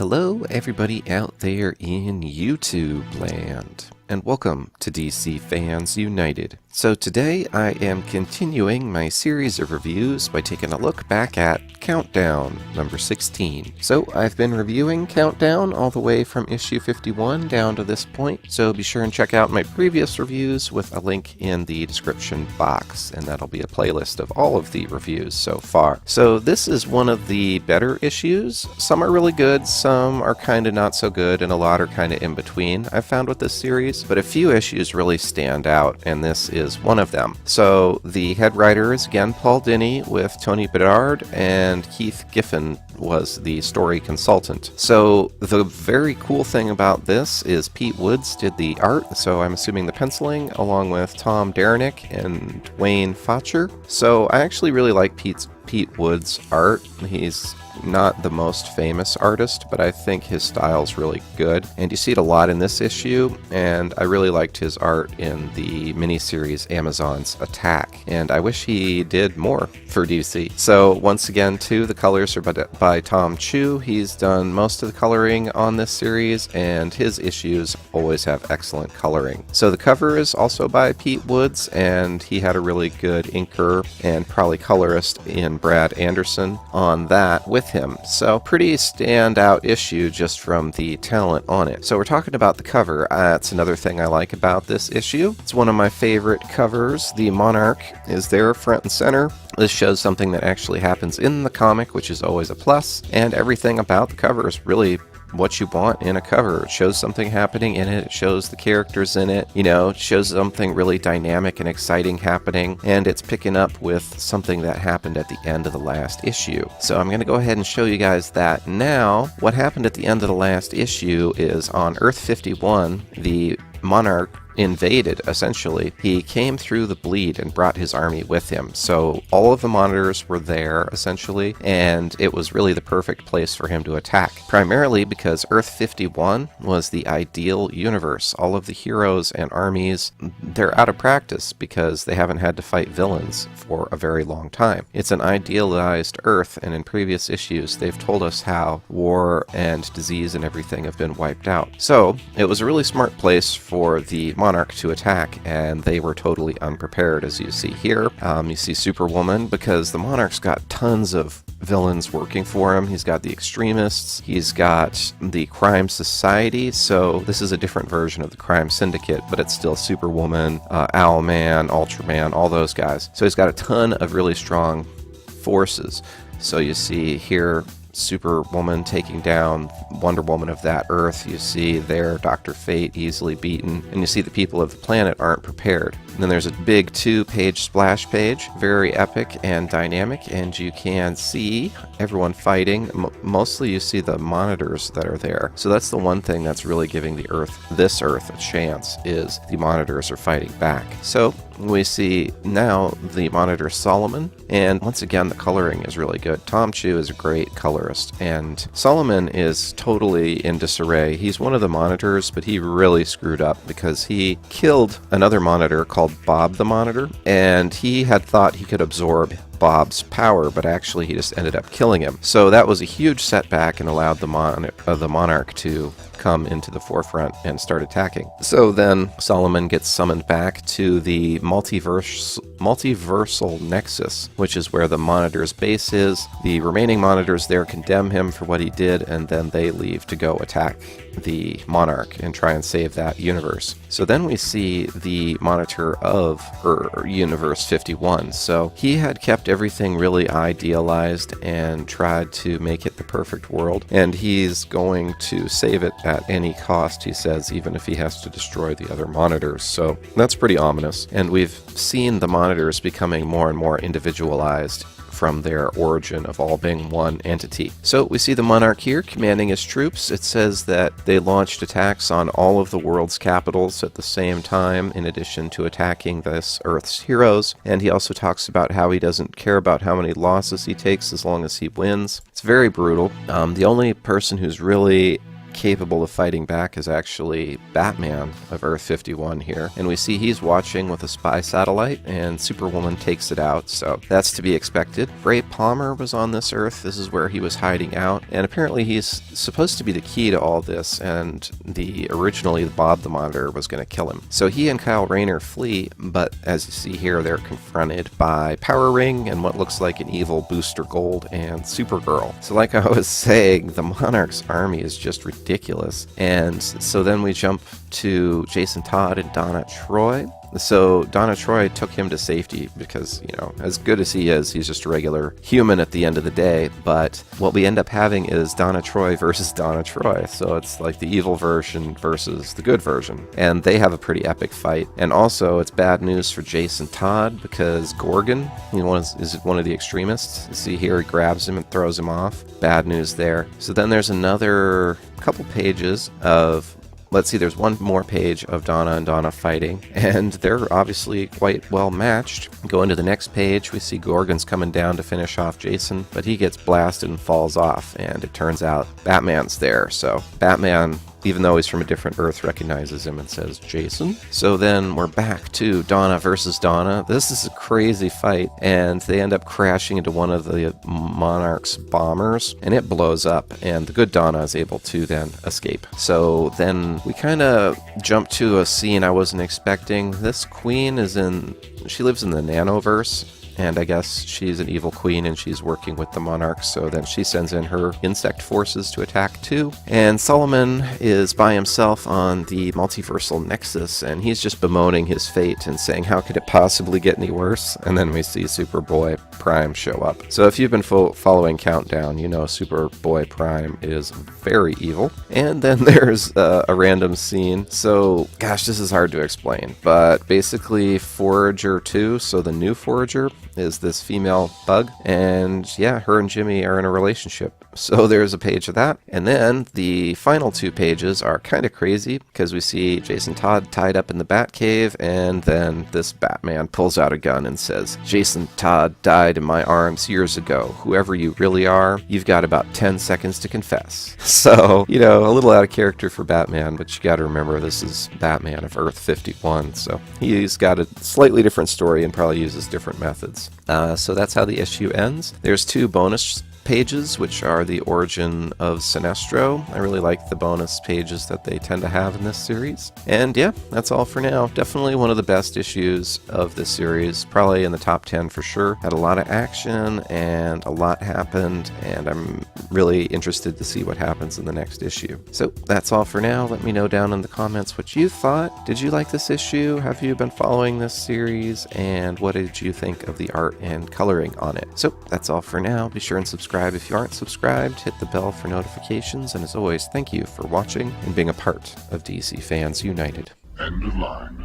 hello everybody out there in YouTube land, and welcome to DC Fans United. So today I am continuing my series of reviews by taking a look back at Countdown number 16. So I've been reviewing Countdown all the way from issue 51 down to this point, so be sure and check out my previous reviews with a link in the description box, and that'll be a playlist of all of the reviews so far. So this is one of the better issues. Some are really good, some are kind of not so good, and a lot are kind of in between, I've found with this series, but a few issues really stand out, and this is one of them. So the head writer is again Paul Dini, with Tony Bedard and Keith Giffen was the story consultant. So the very cool thing about this is Pete Woods did the art, so I'm assuming the penciling, along with Tom Derenick and Wayne Fotcher. So I actually really like Pete Woods' art. He's not the most famous artist, but I think his style's really good, and you see it a lot in this issue, and I really liked his art in the miniseries Amazon's Attack, and I wish he did more for DC. So once again too, the colors are by Tom Chu. He's done most of the coloring on this series, and his issues always have excellent coloring. So the cover is also by Pete Woods, and he had a really good inker and probably colorist in Brad Anderson on that with him. So pretty standout issue just from the talent on it. So we're talking about the cover. That's another thing I like about this issue. It's one of my favorite covers. The Monarch is there front and center. This shows something that actually happens in the comic, which is always a plus, and everything about the cover is really what you want in a cover. It shows something happening in it, it shows the characters in it, it shows something really dynamic and exciting happening, and it's picking up with something that happened at the end of the last issue. So I'm going to go ahead and show you guys that now. What happened at the end of the last issue is on Earth 51, the Monarch invaded, essentially. He came through the bleed and brought his army with him. So all of the monitors were there, essentially, and it was really the perfect place for him to attack. Primarily because Earth 51 was the ideal universe. All of the heroes and armies, they're out of practice because they haven't had to fight villains for a very long time. It's an idealized Earth, and in previous issues they've told us how war and disease and everything have been wiped out. So it was a really smart place for the Monarch to attack, and they were totally unprepared, as you see here. You see Superwoman, because the Monarch's got tons of villains working for him. He's got the extremists, he's got the crime society, so this is a different version of the crime syndicate, but it's still Superwoman, Owlman, Ultraman, all those guys. So he's got a ton of really strong forces. So you see here Superwoman taking down Wonder Woman of that Earth. You see there Dr. Fate easily beaten, and you see the people of the planet aren't prepared. And then there's a big 2-page splash page, very epic and dynamic, and you can see everyone fighting. Mostly you see the monitors that are there. So that's the one thing that's really giving this Earth a chance, is the monitors are fighting back. So we see now the monitor Solomon, and once again the coloring is really good. Tom Chu is a great colorist, and Solomon is totally in disarray. He's one of the monitors, but he really screwed up because he killed another monitor called Bob the Monitor, and he had thought he could absorb Bob's power, but actually he just ended up killing him. So that was a huge setback and allowed the Monarch to come into the forefront and start attacking. So then Solomon gets summoned back to the multiversal nexus, which is where the monitor's base is. The remaining monitors there condemn him for what he did, and then they leave to go attack the Monarch and try and save that universe. So then we see the monitor of Universe 51. So he had kept everything really idealized and tried to make it the perfect world, and he's going to save it at any cost, he says, even if he has to destroy the other monitors. So that's pretty ominous, and we've seen the monitors becoming more and more individualized from their origin of all being one entity. So we see the Monarch here commanding his troops. It says that they launched attacks on all of the world's capitals at the same time, in addition to attacking this Earth's heroes. And he also talks about how he doesn't care about how many losses he takes as long as he wins. It's very brutal. The only person who's really capable of fighting back is actually Batman of Earth 51 here. And we see he's watching with a spy satellite, and Superwoman takes it out, so that's to be expected. Ray Palmer was on this Earth. This is where he was hiding out, and apparently he's supposed to be the key to all this, and originally Bob the Monitor was going to kill him. So he and Kyle Rayner flee, but as you see here, they're confronted by Power Ring and what looks like an evil Booster Gold and Supergirl. So like I was saying, the Monarch's army is just ridiculous. And so then we jump to Jason Todd and Donna Troy. So Donna Troy took him to safety because, you know, as good as he is, he's just a regular human at the end of the day. But what we end up having is Donna Troy versus Donna Troy. So it's like the evil version versus the good version. And they have a pretty epic fight. And also, it's bad news for Jason Todd because Gorgon, you know, is one of the extremists. You see here, he grabs him and throws him off. Bad news there. So then there's another couple pages of... Let's see, there's one more page of Donna and Donna fighting, and they're obviously quite well matched. Go into the next page, we see Gorgon's coming down to finish off Jason, but he gets blasted and falls off, and it turns out Batman's there. So Batman, even though he's from a different Earth, recognizes him and says, Jason. So then we're back to Donna versus Donna. This is a crazy fight, and they end up crashing into one of the Monarch's bombers, and it blows up, and the good Donna is able to then escape. So then we kind of jump to a scene I wasn't expecting. This queen she lives in the Nanoverse. And I guess she's an evil queen and she's working with the Monarch, so then she sends in her insect forces to attack too. And Solomon is by himself on the multiversal nexus, and he's just bemoaning his fate and saying, how could it possibly get any worse? And then we see Superboy-Prime show up. So if you've been following Countdown, you know Superboy-Prime is very evil. And then there's a random scene. So, gosh, this is hard to explain, but basically Forager 2, so the new Forager, is this female bug, and yeah, her and Jimmy are in a relationship. So there's a page of that. And then the final two pages are kind of crazy because we see Jason Todd tied up in the Batcave, and then this Batman pulls out a gun and says, Jason Todd died in my arms years ago. Whoever you really are, you've got about 10 seconds to confess. So, you know, a little out of character for Batman, but you got to remember this is Batman of Earth 51, so he's got a slightly different story and probably uses different methods. So that's how the issue ends. There's two bonus pages, which are the origin of Sinestro. I really like the bonus pages that they tend to have in this series. And yeah, that's all for now. Definitely one of the best issues of this series, probably in the top 10 for sure. Had a lot of action and a lot happened, and I'm really interested to see what happens in the next issue. So that's all for now. Let me know down in the comments what you thought. Did you like this issue? Have you been following this series? And what did you think of the art and coloring on it? So that's all for now. Be sure and subscribe if you aren't subscribed. Hit the bell for notifications. And as always, thank you for watching and being a part of DC Fans United. End of line.